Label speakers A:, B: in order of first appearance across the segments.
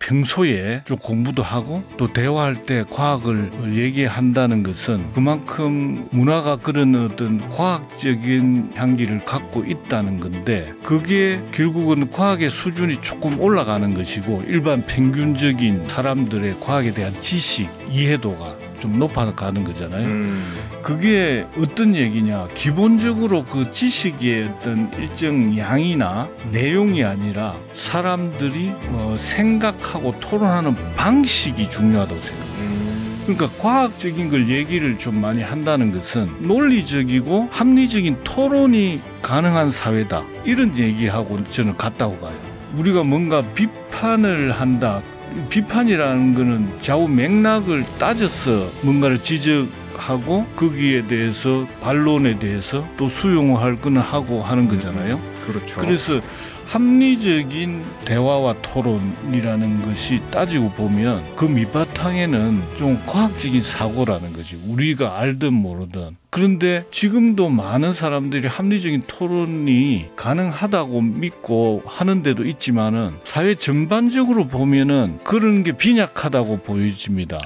A: 평소에 좀 공부도 하고 또 대화할 때 과학을 얘기한다는 것은 그만큼 문화가 그런 어떤 과학적인 향기를 갖고 있다는 건데, 그게 결국은 과학의 수준이 조금 올라가는 것이고 일반 평균적인 사람들의 과학에 대한 지식, 이해도가 좀 높아가는 거잖아요. 그게 어떤 얘기냐, 기본적으로 그 지식의 어떤 일정 양이나 내용이 아니라 사람들이 생각하고 토론하는 방식이 중요하다고 생각해요. 그러니까 과학적인 걸 얘기를 좀 많이 한다는 것은 논리적이고 합리적인 토론이 가능한 사회다, 이런 얘기하고 저는 같다고 봐요. 우리가 뭔가 비판을 한다, 비판이라는 거는 좌우 맥락을 따져서 뭔가를 지적하고 거기에 대해서 반론에 대해서 또 수용할 거는 하고 하는 거잖아요.
B: 그렇죠.
A: 그래서 합리적인 대화와 토론이라는 것이 따지고 보면 그 밑바탕에는 좀 과학적인 사고라는 거지, 우리가 알든 모르든. 그런데 지금도 많은 사람들이 합리적인 토론이 가능하다고 믿고 하는 데도 있지만은 사회 전반적으로 보면은 그런 게 빈약하다고 보여집니다.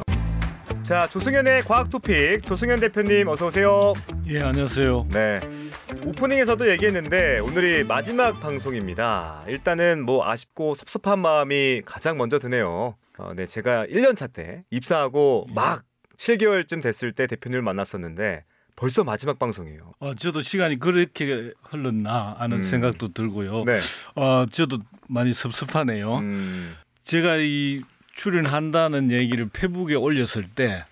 B: 자, 조승현의 과학 토픽, 조승현 대표님 어서 오세요.
A: 예, 안녕하세요.
B: 네, 오프닝에서도 얘기했는데 오늘이 마지막 방송입니다. 일단은 뭐 아쉽고 섭섭한 마음이 가장 먼저 드네요. 네, 제가 1년차 때 입사하고 막 7개월쯤 됐을 때 대표님을 만났었는데 벌써 마지막 방송이에요.
A: 저도 시간이 그렇게 흘렀나 하는 생각도 들고요.
B: 네.
A: 저도 많이 섭섭하네요. 제가 이 출연한다는 얘기를 페북에 올렸을 때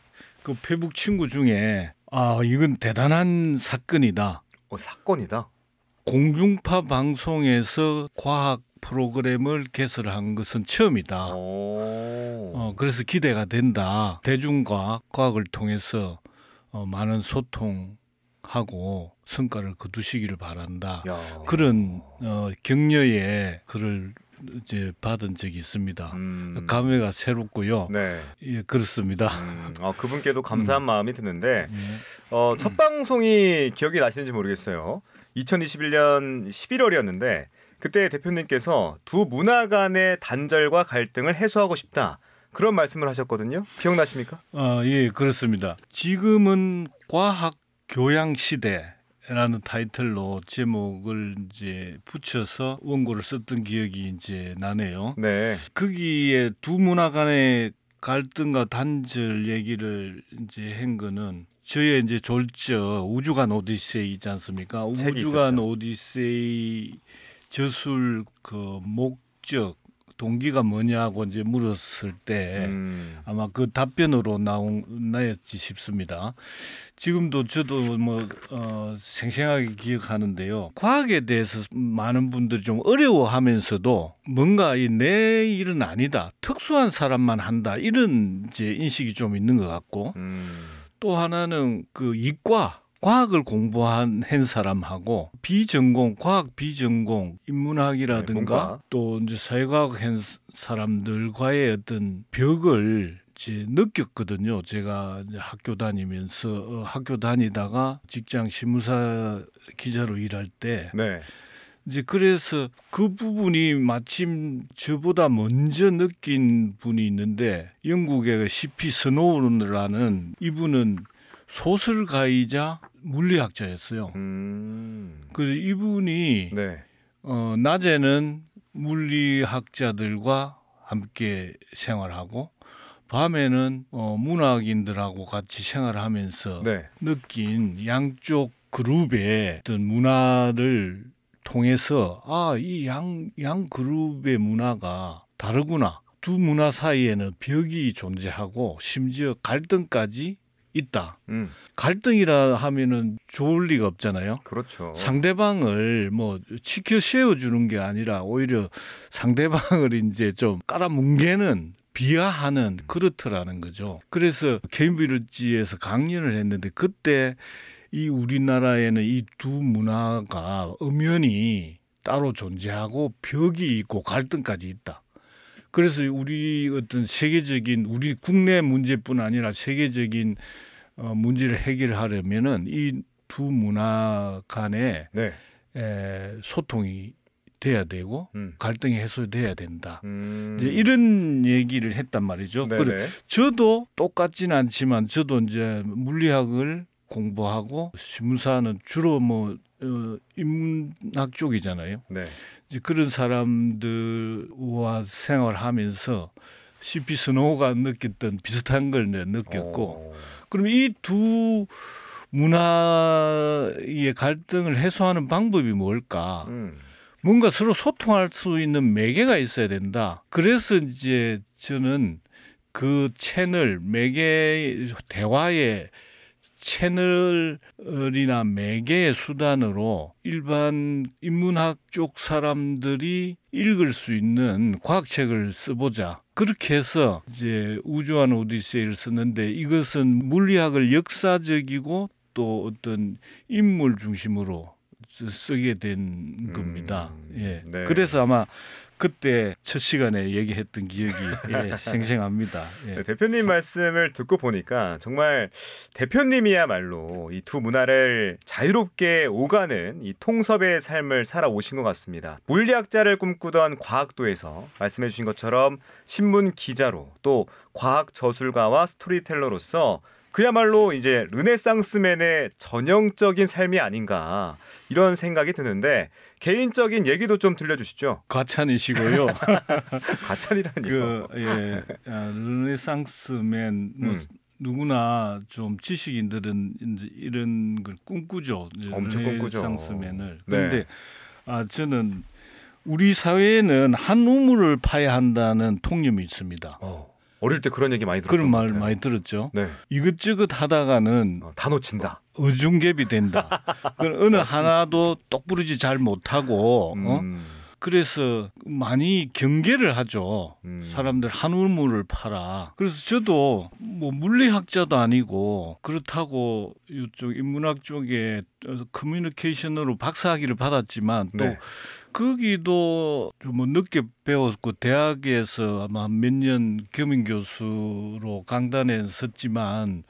A: 그 페북 친구 중에 이건 대단한 사건이다.
B: 사건이다.
A: 공중파 방송에서 과학 프로그램을 개설한 것은 처음이다. 그래서 기대가 된다. 대중과 과학을 통해서 많은 소통하고 성과를 거두시기를 바란다. 그런 격려의 글을 이제 받은 적이 있습니다. 감회가 새롭고요.
B: 네.
A: 예, 그렇습니다.
B: 그분께도 감사한 마음이 드는데 첫 방송이 기억이 나시는지 모르겠어요. 2021년 11월이었는데 그때 대표님께서 두 문화 간의 단절과 갈등을 해소하고 싶다, 그런 말씀을 하셨거든요. 기억나십니까?
A: 예, 그렇습니다. 지금은 과학 교양 시대라는 타이틀로 제목을 이제 붙여서 원고를 썼던 기억이 이제 나네요.
B: 네.
A: 거기에 두 문화 간의 갈등과 단절 얘기를 이제 한 거는 저의 이제 졸저 우주간 오디세이지 않습니까? 우주간 오디세이 저술 그 목적, 동기가 뭐냐고 이제 물었을 때 아마 그 답변으로 나였지 싶습니다. 지금도 저도 생생하게 기억하는데요. 과학에 대해서 많은 분들이 좀 어려워하면서도 뭔가 내 일은 아니다, 특수한 사람만 한다, 이런 이제 인식이 좀 있는 것 같고, 또 하나는 그 이과 과학을 공부한 사람하고 과학 비전공, 인문학이라든가 또 이제 사회과학 한 사람들과의 어떤 벽을 이제 느꼈거든요. 제가 이제 학교 다니면서 학교 다니다가 직장 신문사 기자로 일할 때.
B: 네.
A: 이제 그래서 그 부분이 마침 저보다 먼저 느낀 분이 있는데, 영국의 C.P. 스노우라는 이분은 소설가이자 물리학자였어요. 그래서 이분이
B: 네.
A: 낮에는 물리학자들과 함께 생활하고 밤에는 문학인들하고 같이 생활하면서 느낀 양쪽 그룹의 어떤 문화를 통해서 이 양 그룹의 문화가 다르구나. 두 문화 사이에는 벽이 존재하고 심지어 갈등까지 있다. 갈등이라 하면은 좋을 리가 없잖아요.
B: 그렇죠.
A: 상대방을 치켜 세워주는 게 아니라 오히려 상대방을 이제 좀 깔아뭉개는, 비하하는, 그렇더라는 거죠. 그래서 케임브리지에서 강연을 했는데 그때 이 우리나라에는 이 두 문화가 엄연히 따로 존재하고 벽이 있고 갈등까지 있다. 그래서 우리 어떤 세계적인, 우리 국내 문제뿐 아니라 세계적인 문제를 해결하려면은 이 두 문화 간의 소통이 돼야 되고 갈등이 해소돼야 된다. 이제
B: 이
A: 이런 얘기를 했단 말이죠.
B: 네네.
A: 저도 똑같지는 않지만 저도 이제 물리학을 공부하고 신문사는 주로 뭐 인문학 쪽이잖아요.
B: 네.
A: 이제 그런 사람들과 생활하면서 C.P. 스노우가 느꼈던 비슷한 걸 느꼈고, 그럼 이 두 문화의 갈등을 해소하는 방법이 뭘까? 뭔가 서로 소통할 수 있는 매개가 있어야 된다. 그래서 이제 저는 그 채널, 매개, 대화의 채널이나 매개의 수단으로 일반 인문학 쪽 사람들이 읽을 수 있는 과학책을 써보자. 그렇게 해서 이제 우주한 오디세이를 썼는데, 이것은 물리학을 역사적이고 또 어떤 인물 중심으로 쓰게 된 겁니다. 예.
B: 네.
A: 그래서 아마 그때 첫 시간에 얘기했던 기억이 생생합니다. 예.
B: 네, 대표님 말씀을 듣고 보니까 정말 대표님이야말로 이 두 문화를 자유롭게 오가는 이 통섭의 삶을 살아오신 것 같습니다. 물리학자를 꿈꾸던 과학도에서 말씀해 주신 것처럼 신문 기자로 또 과학 저술가와 스토리텔러로서 그야말로 이제 르네상스맨의 전형적인 삶이 아닌가 이런 생각이 드는데, 개인적인 얘기도 좀 들려주시죠.
A: 과찬이시고요.
B: 과찬이라니요.
A: 르네상스맨 누구나 좀 지식인들은 이제 이런 걸 꿈꾸죠.
B: 엄청 꿈꾸죠.
A: 르네상스맨을.
B: 네.
A: 그런데 저는 우리 사회에는 한 우물을 파야 한다는 통념이 있습니다.
B: 어릴 때 그런 얘기 많이 들었던
A: 그런
B: 것
A: 말
B: 같아요.
A: 많이 들었죠.
B: 네.
A: 이것저것 하다가는
B: 다 놓친다.
A: 어중갭이 된다. 어느 하나도 똑부러지 잘 못하고 그래서 많이 경계를 하죠. 사람들 한 우물을 파라. 그래서 저도 뭐 물리학자도 아니고 그렇다고 이쪽 인문학 쪽에 커뮤니케이션으로 박사학위를 받았지만 또
B: 네.
A: 거기도 뭐 늦게 배웠고 대학에서 아마 몇 년 겸임 교수로 강단에 섰지만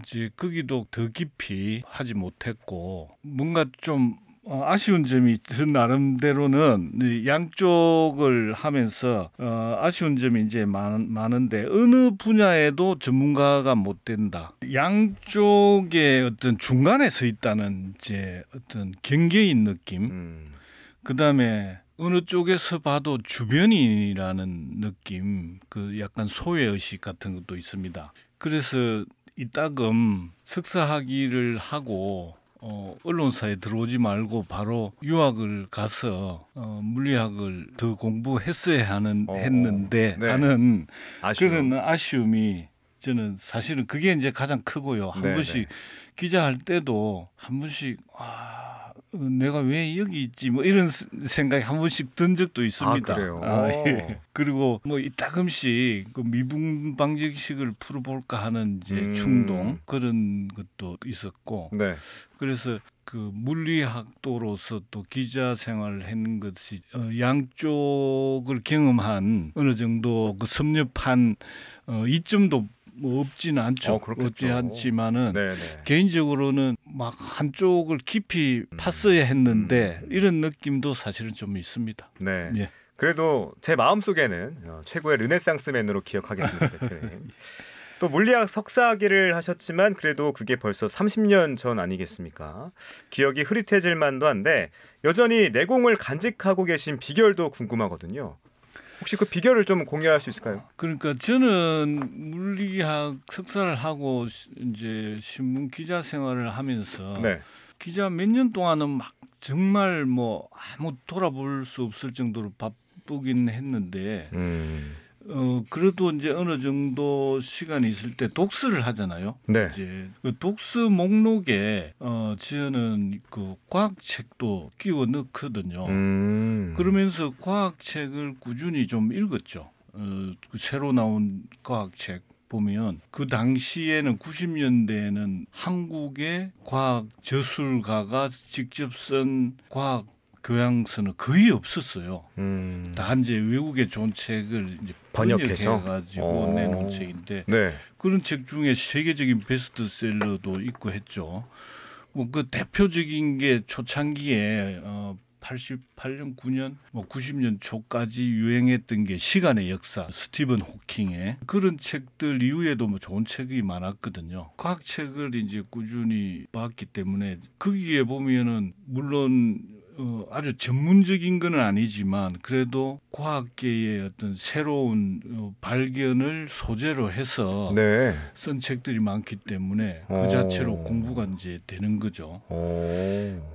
A: 이제 거기도 더 깊이 하지 못했고, 뭔가 좀 아쉬운 점이 저 나름대로는 양쪽을 하면서 아쉬운 점이 이제 많은데, 어느 분야에도 전문가가 못 된다. 양쪽의 어떤 중간에 서 있다는 이제 어떤 경계인 느낌. 그다음에 어느 쪽에서 봐도 주변인이라는 느낌, 그 약간 소외의식 같은 것도 있습니다. 그래서 이따금 석사학위를 하고 언론사에 들어오지 말고 바로 유학을 가서 물리학을 더 공부했어야 했는데
B: 네.
A: 하는
B: 아쉬움.
A: 그런 아쉬움이 저는 사실은 그게 이제 가장 크고요. 한
B: 네,
A: 번씩
B: 네.
A: 기자할 때도 한 번씩 내가 왜 여기 있지 뭐 이런 생각이 한 번씩 든 적도 있습니다.
B: 그래요?
A: 예. 그리고 뭐 이따금씩 그 미분 방정식을 풀어볼까 하는 이제 충동, 그런 것도 있었고,
B: 네.
A: 그래서 그 물리학도로서 또 기자 생활을 했는 것이 양쪽을 경험한 어느 정도 그 섭렵한 이점도 뭐 없지는 않죠.
B: 그렇겠죠.
A: 없지 않지만은
B: 네네.
A: 개인적으로는 막 한쪽을 깊이 팠어야 했는데 이런 느낌도 사실은 좀 있습니다.
B: 네.
A: 예.
B: 그래도 제 마음속에는 최고의 르네상스맨으로 기억하겠습니다, 대표님. 또 물리학 석사학위를 하셨지만 그래도 그게 벌써 30년 전 아니겠습니까? 기억이 흐릿해질 만도 한데 여전히 내공을 간직하고 계신 비결도 궁금하거든요. 혹시 그 비결을 좀 공유할 수 있을까요?
A: 그러니까 저는 물리학 석사를 하고 이제 신문 기자 생활을 하면서
B: 네.
A: 기자 몇 년 동안은 막 정말 뭐 아무 돌아볼 수 없을 정도로 바쁘긴 했는데 그래도 이제 어느 정도 시간이 있을 때 독서를 하잖아요.
B: 네.
A: 이제 그 독서 목록에 저는 그 과학책도 끼워 넣거든요. 그러면서 과학책을 꾸준히 좀 읽었죠. 그 새로 나온 과학책 보면 그 당시에는 90년대에는 한국의 과학 저술가가 직접 쓴 과학 교양서는 거의 없었어요. 다 이제 외국의 좋은 책을 이제 번역해가지고 내놓은 책인데
B: 네.
A: 그런 책 중에 세계적인 베스트셀러도 있고 했죠. 뭐 그 대표적인 게 초창기에 88년, 9년, 90년 초까지 유행했던 게 시간의 역사, 스티븐 호킹의 그런 책들 이후에도 좋은 책이 많았거든요. 과학책을 이제 꾸준히 봤기 때문에 거기에 보면은 물론 아주 전문적인 건 아니지만 그래도 과학계의 어떤 새로운 발견을 소재로 해서
B: 네.
A: 쓴 책들이 많기 때문에 그 자체로 공부가 이제 되는 거죠.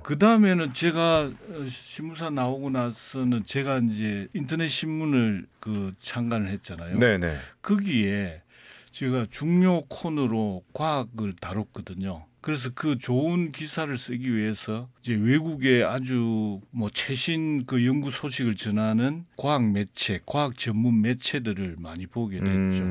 A: 그 다음에는 제가 신문사 나오고 나서는 제가 이제 인터넷 신문을 창간을 했잖아요.
B: 네네.
A: 거기에 제가 중요 코너로 과학을 다뤘거든요. 그래서 그 좋은 기사를 쓰기 위해서 이제 외국의 아주 최신 그 연구 소식을 전하는 과학 매체, 과학 전문 매체들을 많이 보게 됐죠.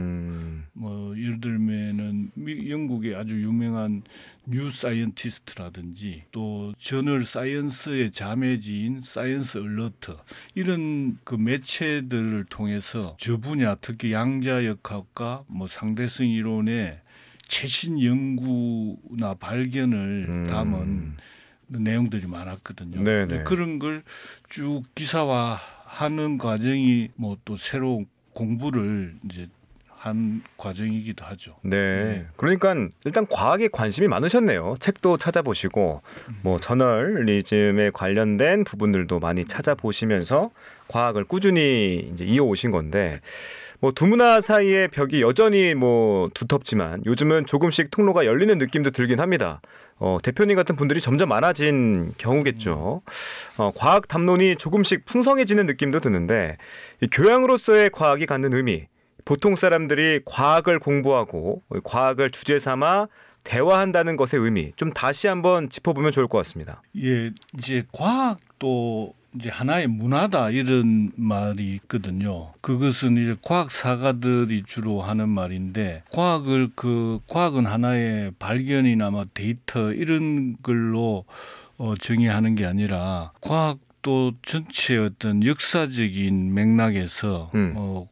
A: 예를 들면은 영국의 아주 유명한 뉴 사이언티스트라든지 또 저널 사이언스의 자매지인 사이언스 얼러트 이런 그 매체들을 통해서 저 분야 특히 양자역학과 상대성 이론의 최신 연구나 발견을 담은 내용들이 많았거든요. 그런 걸 쭉 기사화하는 과정이 또 새로운 공부를 이제 한 과정이기도 하죠.
B: 네. 그러니까 일단 과학에 관심이 많으셨네요. 책도 찾아보시고 저널리즘에 관련된 부분들도 많이 찾아보시면서 과학을 꾸준히 이제 이어오신 건데 두 문화 사이의 벽이 여전히 두텁지만 요즘은 조금씩 통로가 열리는 느낌도 들긴 합니다. 대표님 같은 분들이 점점 많아진 경우겠죠. 과학 담론이 조금씩 풍성해지는 느낌도 드는데 이 교양으로서의 과학이 갖는 의미, 보통 사람들이 과학을 공부하고 과학을 주제 삼아 대화한다는 것의 의미 좀 다시 한번 짚어보면 좋을 것 같습니다.
A: 예, 이제 과학도 이제 하나의 문화다 이런 말이 있거든요. 그것은 이제 과학 사가들이 주로 하는 말인데 과학은 하나의 발견이나 데이터 이런 걸로 정의하는 게 아니라 과학도 전체 어떤 역사적인 맥락에서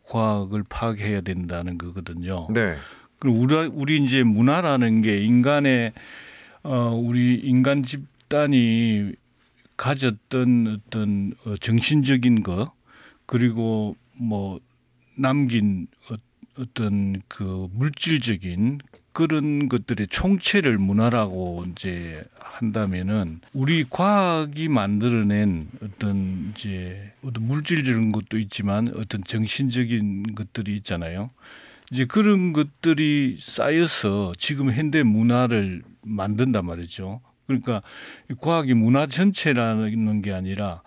A: 과학을 파악해야 된다는 거거든요.
B: 네.
A: 그리고 우리 이제 문화라는 게 우리 인간 집단이 가졌던 어떤 정신적인 것 그리고 남긴 어떤 그 물질적인 그런 것들의 총체를 문화라고 이제 한다면은 우리 과학이 만들어낸 어떤 물질적인 것도 있지만 어떤 정신적인 것들이 있잖아요. 이제 그런 것들이 쌓여서 지금 현대 문화를 만든단 말이죠. 그러니까 과학이 문화 전체라는 게 아니라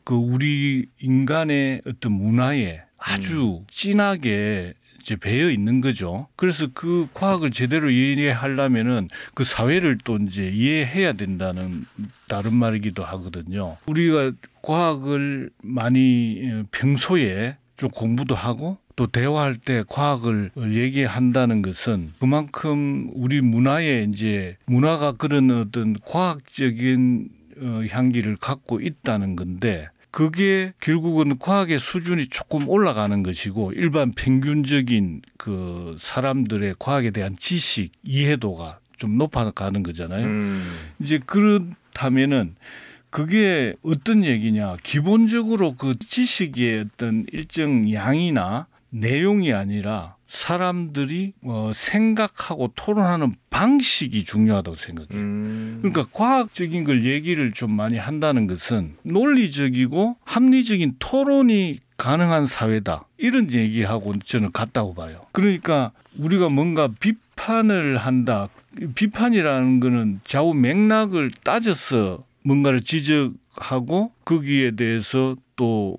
A: 그 우리 인간의 어떤 문화에 아주 진하게 이제 배어 있는 거죠. 그래서 그 과학을 제대로 이해하려면은 그 사회를 또 이제 이해해야 된다는 다른 말이기도 하거든요. 우리가 과학을 많이 평소에 좀 공부도 하고 또 대화할 때 과학을 얘기한다는 것은 그만큼 우리 문화에 이제 문화가 그런 어떤 과학적인 향기를 갖고 있다는 건데 그게 결국은 과학의 수준이 조금 올라가는 것이고 일반 평균적인 그 사람들의 과학에 대한 지식 이해도가 좀 높아가는 거잖아요. 이제 그렇다면은 그게 어떤 얘기냐? 기본적으로 그 지식의 어떤 일정 양이나 내용이 아니라 사람들이 생각하고 토론하는 방식이 중요하다고 생각해요. 그러니까 과학적인 걸 얘기를 좀 많이 한다는 것은 논리적이고 합리적인 토론이 가능한 사회다. 이런 얘기하고 저는 같다고 봐요. 그러니까 우리가 뭔가 비판을 한다. 비판이라는 거는 좌우 맥락을 따져서 뭔가를 지적하고 거기에 대해서 또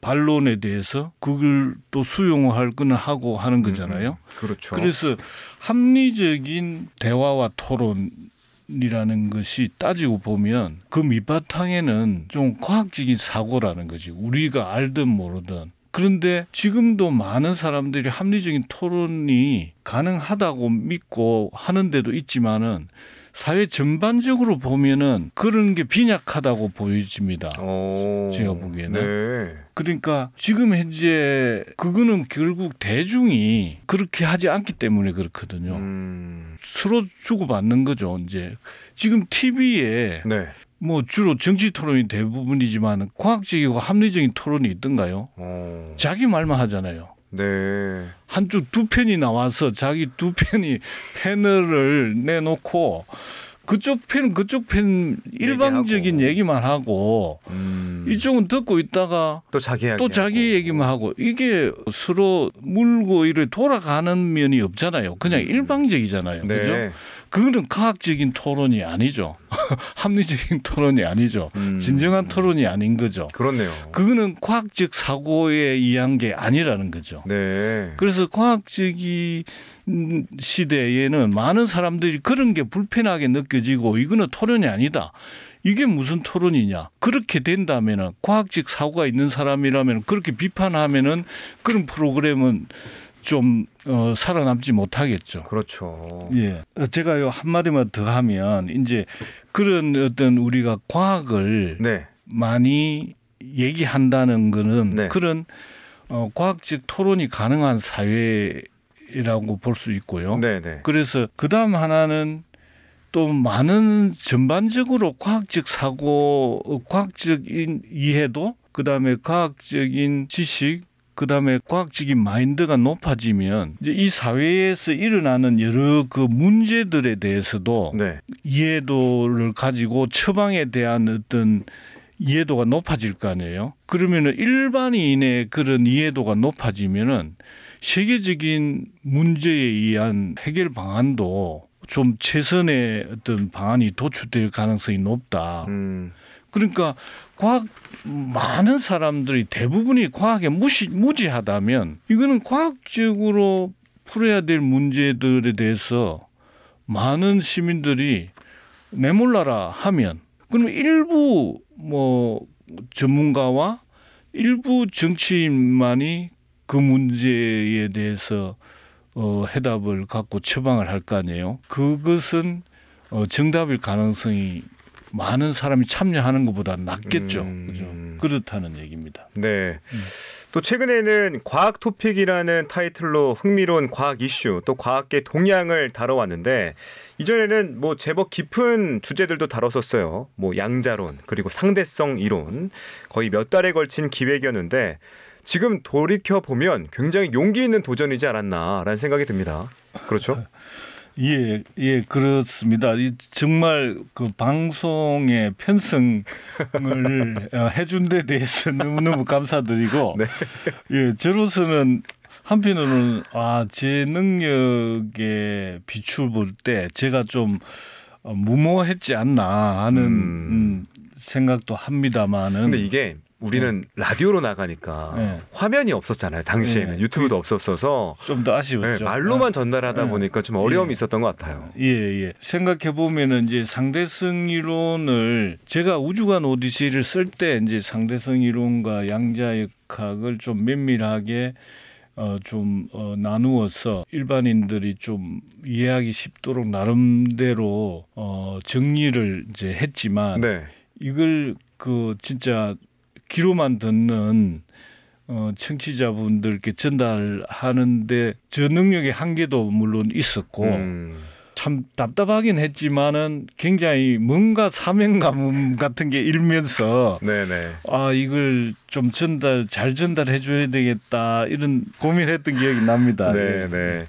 A: 반론에 대해서 그걸 또 수용할 거는 하고 하는 거잖아요.
B: 그렇죠.
A: 그래서 합리적인 대화와 토론이라는 것이 따지고 보면 그 밑바탕에는 좀 과학적인 사고라는 거지. 우리가 알든 모르든. 그런데 지금도 많은 사람들이 합리적인 토론이 가능하다고 믿고 하는 데도 있지만은 사회 전반적으로 보면은 그런 게 빈약하다고 보여집니다. 제가 보기에는.
B: 네.
A: 그러니까 지금 현재 그거는 결국 대중이 그렇게 하지 않기 때문에 그렇거든요. 서로 주고받는 거죠. 이제 지금 TV에
B: 네.
A: 뭐 주로 정치 토론이 대부분이지만 과학적이고 합리적인 토론이 있던가요? 자기 말만 하잖아요.
B: 네.
A: 한쪽 두 편이 나와서 자기 두 편이 패널을 내놓고 그쪽 편 일방적인 얘기만 하고 이쪽은 듣고 있다가
B: 또
A: 자기 얘기만 하고 이게 서로 물고 이렇게 돌아가는 면이 없잖아요. 그냥 일방적이잖아요.
B: 네.
A: 그죠? 그거는 과학적인 토론이 아니죠. 합리적인 토론이 아니죠. 진정한 토론이 아닌 거죠.
B: 그렇네요.
A: 그거는 과학적 사고에 의한 게 아니라는 거죠.
B: 네.
A: 그래서 과학적인 시대에는 많은 사람들이 그런 게 불편하게 느껴지고 이거는 토론이 아니다. 이게 무슨 토론이냐. 그렇게 된다면은 과학적 사고가 있는 사람이라면 그렇게 비판하면은 그런 프로그램은 좀 살아남지 못하겠죠.
B: 그렇죠.
A: 예, 제가 요 한마디만 더 하면 이제 그런 어떤 우리가 과학을
B: 네.
A: 많이 얘기한다는 거는
B: 네.
A: 그런 과학적 토론이 가능한 사회라고 볼 수 있고요.
B: 네, 네.
A: 그래서 그다음 하나는 또 많은 전반적으로 과학적 사고, 과학적인 이해도, 그다음에 과학적인 지식, 그다음에 과학적인 마인드가 높아지면 이제 이 사회에서 일어나는 여러 그 문제들에 대해서도
B: 네.
A: 이해도를 가지고 처방에 대한 어떤 이해도가 높아질 거 아니에요. 그러면은 일반인의 그런 이해도가 높아지면은 세계적인 문제에 의한 해결 방안도 좀 최선의 어떤 방안이 도출될 가능성이 높다. 그러니까 많은 사람들이 대부분이 과학에 무지하다면 이거는 과학적으로 풀어야 될 문제들에 대해서 많은 시민들이 내몰라라 하면 그러면 일부 뭐 전문가와 일부 정치인만이 그 문제에 대해서 해답을 갖고 처방을 할 거 아니에요. 그것은 정답일 가능성이 많은 사람이 참여하는 것보다 낫겠죠. 그죠? 그렇다는 얘기입니다.
B: 네. 또 최근에는 과학 토픽이라는 타이틀로 흥미로운 과학 이슈 또 과학계 동향을 다뤄왔는데 이전에는 뭐 제법 깊은 주제들도 다뤘었어요. 뭐 양자론 그리고 상대성 이론 거의 몇 달에 걸친 기획이었는데 지금 돌이켜 보면 굉장히 용기 있는 도전이지 않았나라는 생각이 듭니다. 그렇죠?
A: 예, 그렇습니다. 정말 그 방송의 편성을 해준 데 대해서 너무너무 감사드리고,
B: 네.
A: 예, 저로서는 한편으로는 제 능력에 비추어 볼 때 제가 좀 무모했지 않나 하는 생각도 합니다만은.
B: 근데 이게 우리는 라디오로 나가니까 화면이 없었잖아요. 당시에는 유튜브도 없었어서
A: 좀 더 아쉬웠죠.
B: 말로만 전달하다 보니까 좀 어려움이 있었던 것 같아요.
A: 예. 생각해 보면은 이제 상대성 이론을 제가 우주관 오디세이를 쓸 때 이제 상대성 이론과 양자역학을 좀 면밀하게 나누어서 일반인들이 좀 이해하기 쉽도록 나름대로 정리를 이제 했지만 이걸 진짜 귀로만 듣는 청취자분들께 전달하는데 저 능력의 한계도 물론 있었고 참 답답하긴 했지만은 굉장히 뭔가 사명감 같은 게 일면서 이걸 좀 잘 전달해 줘야 되겠다 이런 고민했던 기억이 납니다.
B: 네.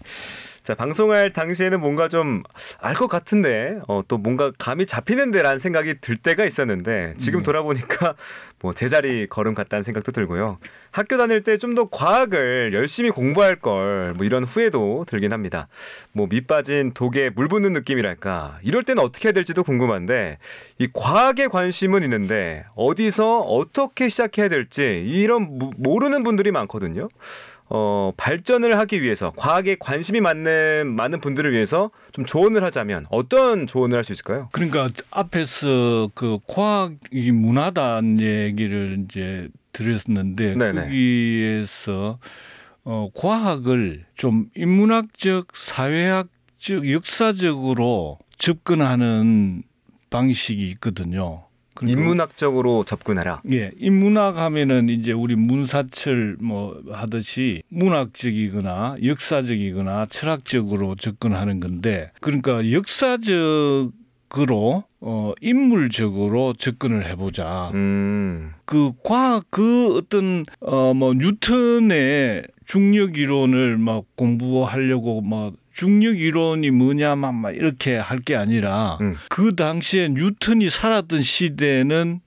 B: 자, 방송할 당시에는 뭔가 좀 알 것 같은데 또 뭔가 감이 잡히는 데라는 생각이 들 때가 있었는데 지금 돌아보니까 뭐 제자리 걸음 같다는 생각도 들고요. 학교 다닐 때 좀 더 과학을 열심히 공부할 걸 뭐 이런 후회도 들긴 합니다. 뭐 밑빠진 독에 물 붓는 느낌이랄까 이럴 때는 어떻게 해야 될지도 궁금한데 이 과학에 관심은 있는데 어디서 어떻게 시작해야 될지 이런 모르는 분들이 많거든요. 발전을 하기 위해서 과학에 관심이 많은 분들을 위해서 좀 조언을 하자면 어떤 조언을 할 수 있을까요?
A: 그러니까 앞에서 그 과학이 문화다는 얘기를 이제 드렸는데 거기에서 과학을 좀 인문학적, 사회학적, 역사적으로 접근하는 방식이 있거든요.
B: 인문학적으로 접근하라.
A: 예, 인문학 하면은 이제 우리 문사철 뭐 하듯이 문학적이거나 역사적이거나 철학적으로 접근하는 건데, 그러니까 역사적으로 과학으로 인물적으로 접근을 해보자. 그 어떤 뭐 뉴턴의 중력 이론을 막 공부하려고 막 중력 이론이 뭐냐 막 이렇게 할 게 아니라 그 당시에 뉴턴이 살았던 시대는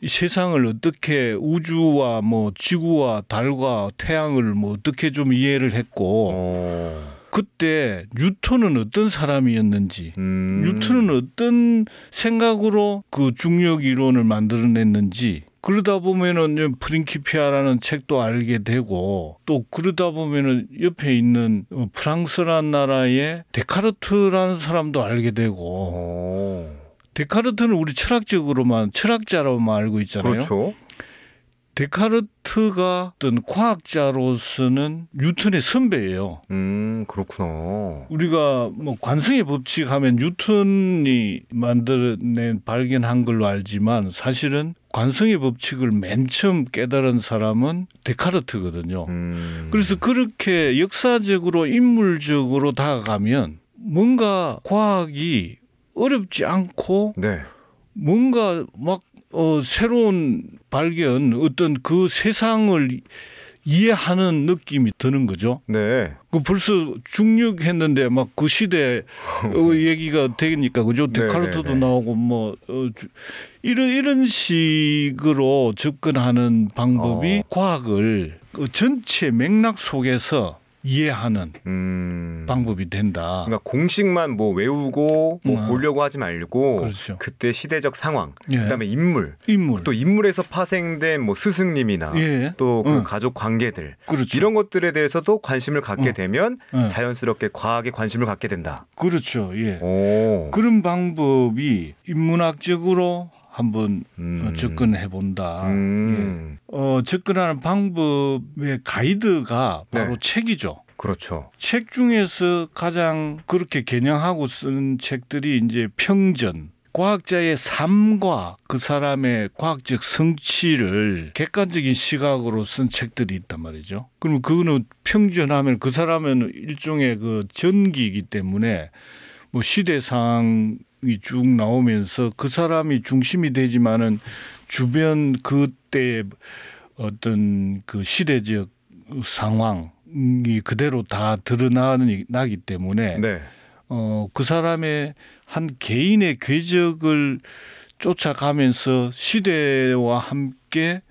A: 이 세상을 어떻게 우주와 뭐 지구와 달과 태양을 뭐 어떻게 좀 이해를 했고 그때 뉴턴은 어떤 사람이었는지 뉴턴은 어떤 생각으로 그 중력 이론을 만들어냈는지 그러다 보면은 프린키피아라는 책도 알게 되고 또 그러다 보면은 옆에 있는 프랑스라는 나라의 데카르트라는 사람도 알게 되고 데카르트는 우리 철학자로만 알고 있잖아요.
B: 그렇죠.
A: 데카르트가 어떤 과학자로서는 뉴턴의 선배예요.
B: 그렇구나.
A: 우리가 뭐 관성의 법칙 하면 뉴턴이 만들어낸 발견한 걸로 알지만 사실은 관성의 법칙을 맨 처음 깨달은 사람은 데카르트거든요. 그래서 그렇게 역사적으로 인물적으로 다가가면 뭔가 과학이 어렵지 않고
B: 네.
A: 뭔가 막 새로운 발견, 어떤 그 세상을 이해하는 느낌이 드는 거죠.
B: 네.
A: 그 벌써 중력했는데 막 그 시대 얘기가 되니까 그죠. 데카르트도 나오고 뭐 이런 식으로 접근하는 방법이 과학을 그 전체 맥락 속에서 이해하는 방법이 된다.
B: 그러니까 공식만 뭐 외우고 뭐 보려고 하지 말고
A: 그렇죠.
B: 그때 시대적 상황,
A: 예.
B: 그다음에 인물, 또 인물에서 파생된 뭐 스승님이나
A: 예.
B: 또 그 가족 관계들
A: 그렇죠.
B: 이런 것들에 대해서도 관심을 갖게 되면 자연스럽게 과학에 관심을 갖게 된다.
A: 그렇죠. 예.
B: 오.
A: 그런 방법이 인문학적으로 한번 접근해 본다. 예. 접근하는 방법의 가이드가 바로
B: 네.
A: 책이죠.
B: 그렇죠.
A: 책 중에서 가장 그렇게 개념하고 쓴 책들이 이제 평전, 과학자의 삶과 그 사람의 과학적 성취를 객관적인 시각으로 쓴 책들이 있단 말이죠. 그러면 그거는 평전하면 그 사람은 일종의 그 전기이기 때문에 뭐 시대상이 쭉 나오면서 그 사람이 중심이 되지만은 주변 그때의 어떤 그 시대적 상황이 그대로 다 드러나기 때문에
B: 네.
A: 그 사람의 한 개인의 궤적을 쫓아가면서 시대와 함께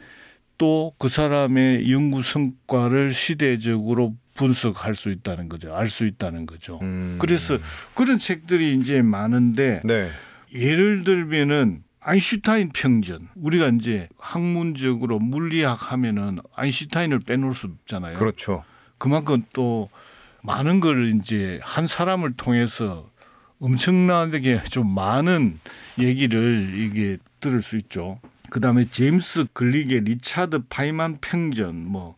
A: 또 그 사람의 연구 성과를 시대적으로 분석할 수 있다는 거죠. 알 수 있다는 거죠. 그래서 그런 책들이 이제 많은데
B: 네.
A: 예를 들면은 아인슈타인 평전. 우리가 이제 학문적으로 물리학 하면은 아인슈타인을 빼놓을 수 없잖아요.
B: 그렇죠.
A: 그만큼 또 많은 걸 이제 한 사람을 통해서 엄청나게 좀 많은 얘기를 이게 들을 수 있죠. 그다음에 제임스 글릭의 리차드 파이만 평전, 뭐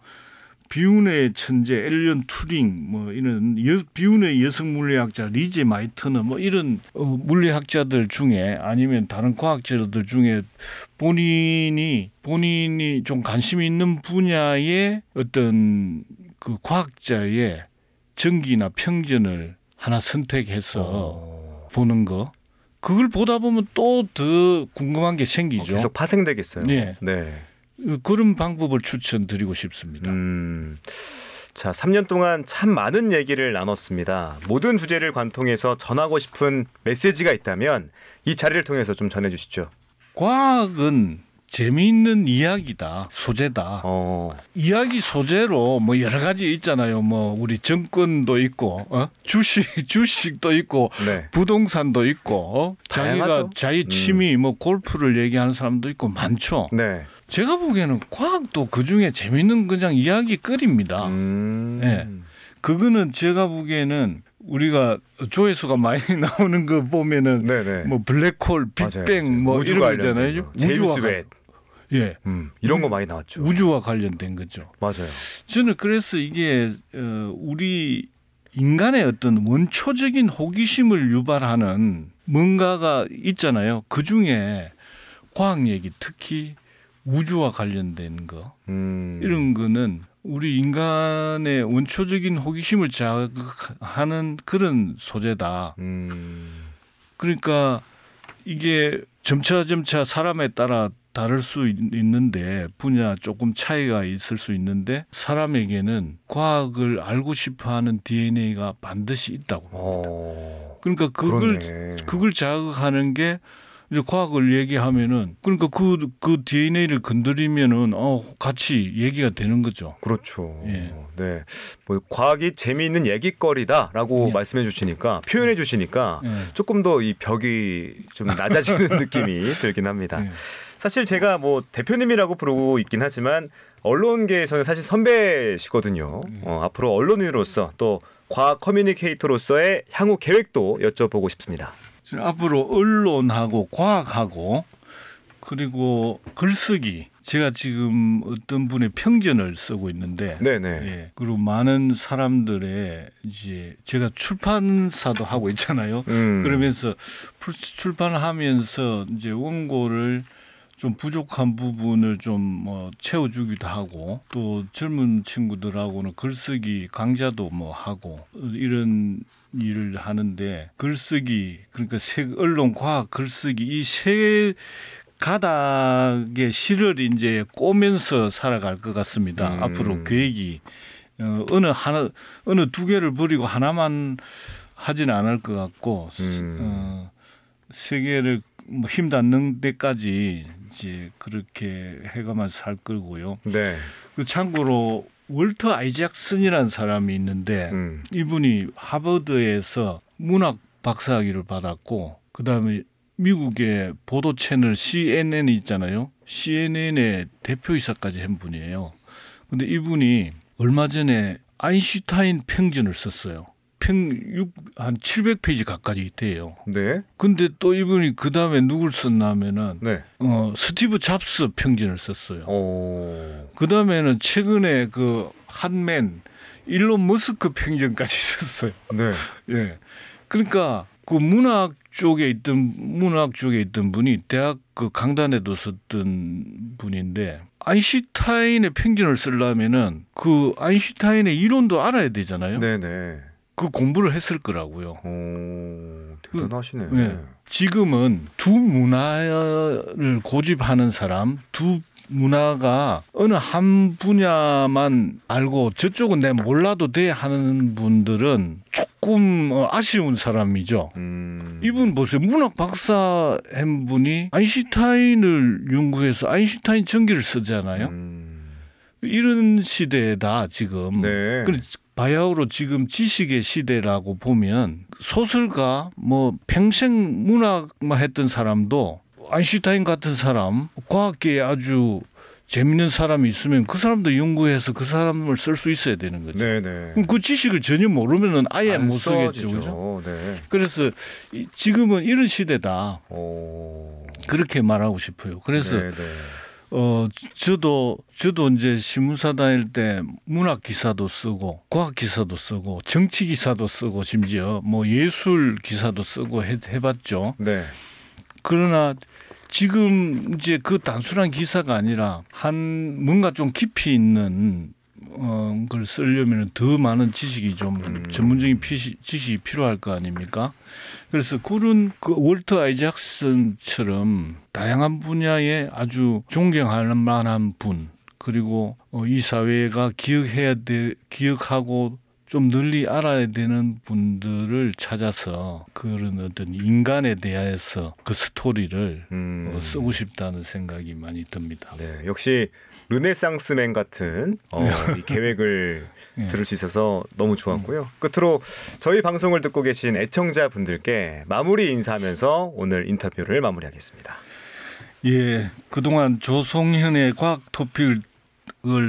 A: 비운의 천재 앨런 투링, 뭐 이런 비운의 여성 물리학자 리제 마이터너, 뭐 이런 물리학자들 중에 아니면 다른 과학자들 중에 본인이 좀 관심 있는 분야의 어떤 그 과학자의 전기나 평전을 하나 선택해서 보는 거. 그걸 보다 보면 또 더 궁금한 게 생기죠.
B: 계속 파생되겠어요.
A: 네.
B: 네.
A: 그런 방법을 추천드리고 싶습니다.
B: 자, 3년 동안 참 많은 얘기를 나눴습니다. 모든 주제를 관통해서 전하고 싶은 메시지가 있다면 이 자리를 통해서 좀 전해주시죠.
A: 과학은 재미있는 이야기다, 소재다. 이야기 소재로 뭐 여러 가지 있잖아요. 뭐 우리 정권도 있고, 주식도 있고,
B: 네.
A: 부동산도 있고,
B: 다양하죠.
A: 자기 취미 뭐 골프를 얘기하는 사람도 있고 많죠.
B: 네.
A: 제가 보기에는 과학도 그 중에 재미있는 그냥 이야기거리입니다. 네. 그거는 제가 보기에는 우리가 조회수가 많이 나오는 거 보면은
B: 네네.
A: 뭐 블랙홀, 빅뱅
B: 맞아요.
A: 뭐 이런 거잖아요.
B: 제임스 웹.
A: 예.
B: 이런 거 많이 나왔죠.
A: 우주와 관련된 거죠.
B: 맞아요.
A: 저는 그래서 이게 우리 인간의 어떤 원초적인 호기심을 유발하는 뭔가가 있잖아요. 그 중에 과학 얘기, 특히 우주와 관련된 거 이런 거는 우리 인간의 원초적인 호기심을 자극하는 그런 소재다. 그러니까 이게 점차 사람에 따라 다를 수 있는데 분야 조금 차이가 있을 수 있는데 사람에게는 과학을 알고 싶어하는 DNA가 반드시 있다고. 그러니까 그걸 자극하는 게 이제 과학을 얘기하면은 그러니까 그 DNA를 건드리면은 같이 얘기가 되는 거죠.
B: 그렇죠.
A: 예.
B: 네. 뭐 과학이 재미있는 얘기거리다라고
A: 예.
B: 말씀해 주시니까 표현해 주시니까
A: 예.
B: 조금 더 이 벽이 좀 낮아지는 느낌이 들긴 합니다.
A: 예.
B: 사실 제가 뭐 대표님이라고 부르고 있긴 하지만 언론계에서는 사실 선배시거든요. 앞으로 언론인으로서 또 과학 커뮤니케이터로서의 향후 계획도 여쭤보고 싶습니다.
A: 앞으로 언론하고 과학하고 그리고 글쓰기 제가 지금 어떤 분의 평전을 쓰고 있는데
B: 네네.
A: 예, 그리고 많은 사람들의 이제 제가 출판사도 하고 있잖아요. 그러면서 출판하면서 이제 원고를 좀 부족한 부분을 좀 뭐 채워주기도 하고 또 젊은 친구들하고는 글쓰기 강좌도 뭐 하고 이런 일을 하는데 글쓰기 그러니까 언론 과학 글쓰기 이 세 가닥의 실을 이제 꼬면서 살아갈 것 같습니다. 앞으로 계획이 어느 두 개를 버리고 하나만 하지는 않을 것 같고 세 개를 뭐 힘 닿는 데까지 이제 그렇게 해가면서 살 거고요.
B: 네.
A: 그 참고로 월터 아이작슨이라는 사람이 있는데 이분이 하버드에서 문학 박사학위를 받았고 그다음에 미국의 보도 채널 CNN 있잖아요. CNN의 대표이사까지 한 분이에요. 근데 이분이 얼마 전에 아인슈타인 평전을 썼어요. 한 700페이지 가까이 돼요.
B: 네.
A: 근데 또 이분이 그 다음에 누굴 썼냐면은
B: 네.
A: 스티브 잡스 평전을 썼어요.
B: 오.
A: 그 다음에는 최근에 그 한맨 일론 머스크 평전까지 썼어요.
B: 네.
A: 예. 그러니까 그 문학 쪽에 있던 분이 대학 그 강단에도 썼던 분인데 아인슈타인의 평전을 쓰려면은 그 아인슈타인의 이론도 알아야 되잖아요.
B: 네네.
A: 그 공부를 했을 거라고요.
B: 오, 대단하시네.
A: 네. 지금은 두 문화를 고집하는 사람, 두 문화가 어느 한 분야만 알고 저쪽은 내가 몰라도 돼 하는 분들은 조금 아쉬운 사람이죠. 이분 보세요. 문학 박사 한 분이 아인슈타인을 연구해서 아인슈타인 전기를 쓰잖아요. 이런 시대다 지금.
B: 네.
A: 바야흐로 지금 지식의 시대라고 보면 소설가 뭐 평생 문학만 했던 사람도 아인슈타인 같은 사람 과학계에 아주 재밌는 사람이 있으면 그 사람도 연구해서 그 사람을 쓸 수 있어야 되는 거죠.
B: 네네.
A: 그럼 그 지식을 전혀 모르면은 아예 못 쓰겠죠. 그죠?
B: 네.
A: 그래서 지금은 이런 시대다.
B: 오.
A: 그렇게 말하고 싶어요. 그래서
B: 네네.
A: 저도 이제 신문사 다닐 때 문학 기사도 쓰고 과학 기사도 쓰고 정치 기사도 쓰고 심지어 뭐 예술 기사도 쓰고 해봤죠.
B: 네.
A: 그러나 지금 이제 그 단순한 기사가 아니라 뭔가 좀 깊이 있는 걸 쓰려면 더 많은 지식이 좀 전문적인 지식이 필요할 거 아닙니까? 그래서 그런 그 월터 아이작슨처럼 다양한 분야에 아주 존경할 만한 분 그리고 이 사회가 기억하고 좀 널리 알아야 되는 분들을 찾아서 그런 어떤 인간에 대해서 그 스토리를 쓰고 싶다는 생각이 많이 듭니다.
B: 네, 역시 르네상스맨 같은 이 계획을 들을 수 있어서 너무 좋았고요. 끝으로 저희 방송을 듣고 계신 애청자분들께 마무리 인사하면서 오늘 인터뷰를 마무리하겠습니다.
A: 예, 그동안 조송현의 과학 토픽을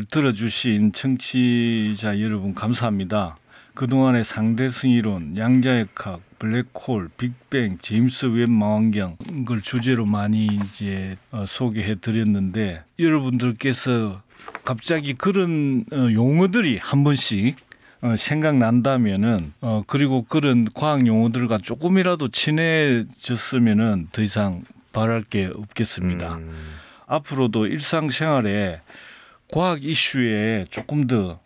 A: 들어주신 청취자 여러분 감사합니다. 그동안의 상대성 이론, 양자역학, 블랙홀, 빅뱅, 제임스 웹 망원경 걸 주제로 많이 이제 소개해 드렸는데 여러분들께서 갑자기 그런 용어들이 한 번씩 생각난다면은 그리고 그런 과학 용어들과 조금이라도 친해졌으면은 더 이상 바랄 게 없겠습니다. 앞으로도 일상생활에 과학 이슈에 조금 더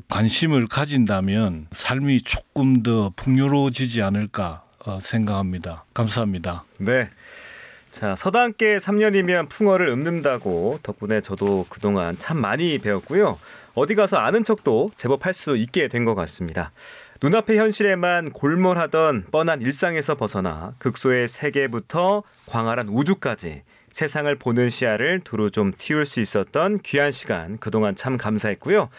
A: 관심을 가진다면 삶이 조금 더 풍요로워지지 않을까 생각합니다. 감사합니다.
B: 네. 자, 서당계 3년이면 풍어를 읊는다고 덕분에 저도 그동안 참 많이 배웠고요. 어디 가서 아는 척도 제법 할 수 있게 된 것 같습니다. 눈앞의 현실에만 골몰하던 뻔한 일상에서 벗어나 극소의 세계부터 광활한 우주까지 세상을 보는 시야를 두루 좀 틔울 수 있었던 귀한 시간 그동안 참 감사했고요.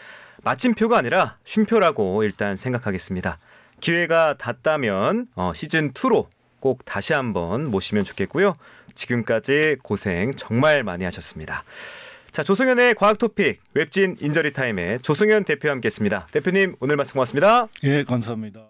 B: 마침표가 아니라 쉼표라고 일단 생각하겠습니다. 기회가 닿다면 시즌2로 꼭 다시 한번 모시면 좋겠고요. 지금까지 고생 정말 많이 하셨습니다. 자, 조성현의 과학토픽 웹진 인저리 타임에 조성현 대표와 함께했습니다. 대표님 오늘 말씀 고맙습니다.
A: 예, 감사합니다.